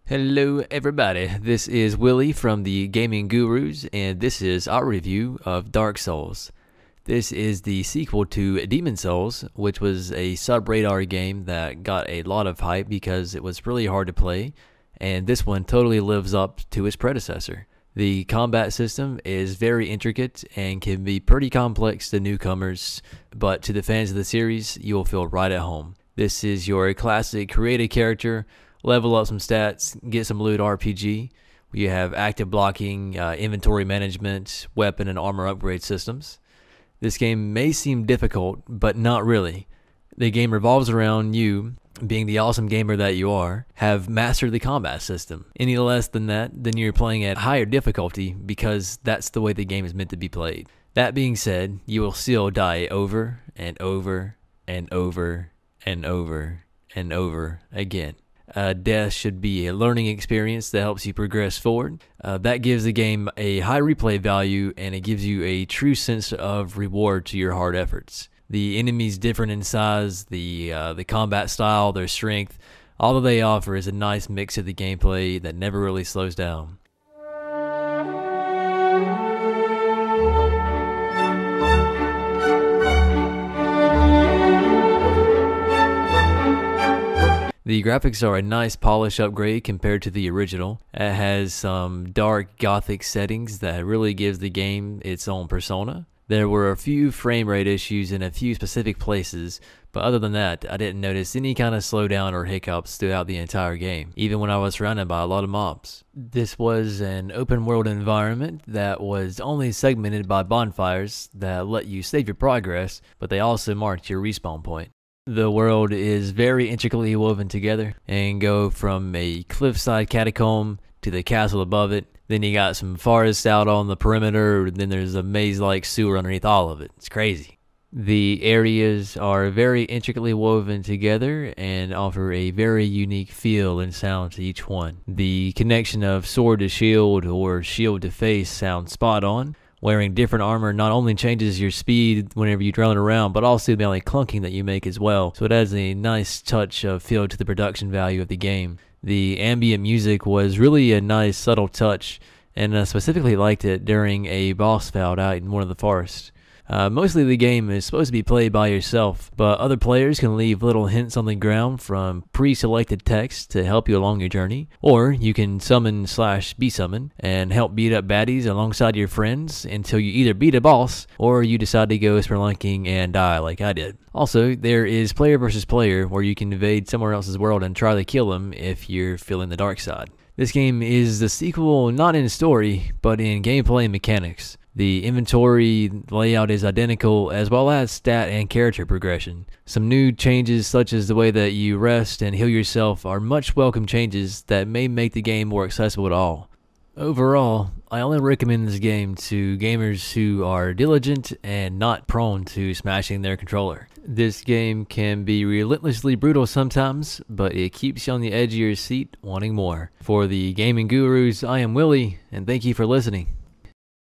Hello everybody, this is Willie from the Gaming Gurus, and this is our review of Dark Souls. This is the sequel to Demon's Souls, which was a sub-radar game that got a lot of hype because it was really hard to play, and this one totally lives up to its predecessor. The combat system is very intricate and can be pretty complex to newcomers, but to the fans of the series, you will feel right at home. This is your classic create a character, level up some stats, get some loot RPG. You have active blocking, inventory management, weapon and armor upgrade systems. This game may seem difficult, but not really. The game revolves around you, being the awesome gamer that you are, have mastered the combat system. Any less than that, then you're playing at higher difficulty because that's the way the game is meant to be played. That being said, you will still die over and over and over and over and over again. Death should be a learning experience that helps you progress forward. That gives the game a high replay value, and it gives you a true sense of reward to your hard efforts. The enemies different in size, the combat style, their strength, all that they offer is a nice mix of the gameplay that never really slows down. The graphics are a nice polish upgrade compared to the original. It has some dark gothic settings that really gives the game its own persona. There were a few frame rate issues in a few specific places, but other than that, I didn't notice any kind of slowdown or hiccups throughout the entire game, even when I was surrounded by a lot of mobs. This was an open world environment that was only segmented by bonfires that let you save your progress, but they also marked your respawn point. The world is very intricately woven together and go from a cliffside catacomb to the castle above it. Then you got some forests out on the perimeter, then there's a maze-like sewer underneath all of it. It's crazy. The areas are very intricately woven together and offer a very unique feel and sound to each one. The connection of sword to shield or shield to face sounds spot on. Wearing different armor not only changes your speed whenever you drone around, but also the amount of clunking that you make as well. So it adds a nice touch of feel to the production value of the game. The ambient music was really a nice subtle touch, and I specifically liked it during a boss fight out in one of the forests. Mostly the game is supposed to be played by yourself, but other players can leave little hints on the ground from pre-selected text to help you along your journey, or you can summon/be summoned and help beat up baddies alongside your friends until you either beat a boss or you decide to go spelunking and die like I did. Also, there is player versus player where you can invade somewhere else's world and try to kill them if you're feeling the dark side. This game is the sequel not in story, but in gameplay and mechanics. The inventory layout is identical, as well as stat and character progression. Some new changes such as the way that you rest and heal yourself are much welcome changes that may make the game more accessible to all. Overall, I only recommend this game to gamers who are diligent and not prone to smashing their controller. This game can be relentlessly brutal sometimes, but it keeps you on the edge of your seat wanting more. For the Gaming Gurus, I am Willie, and thank you for listening.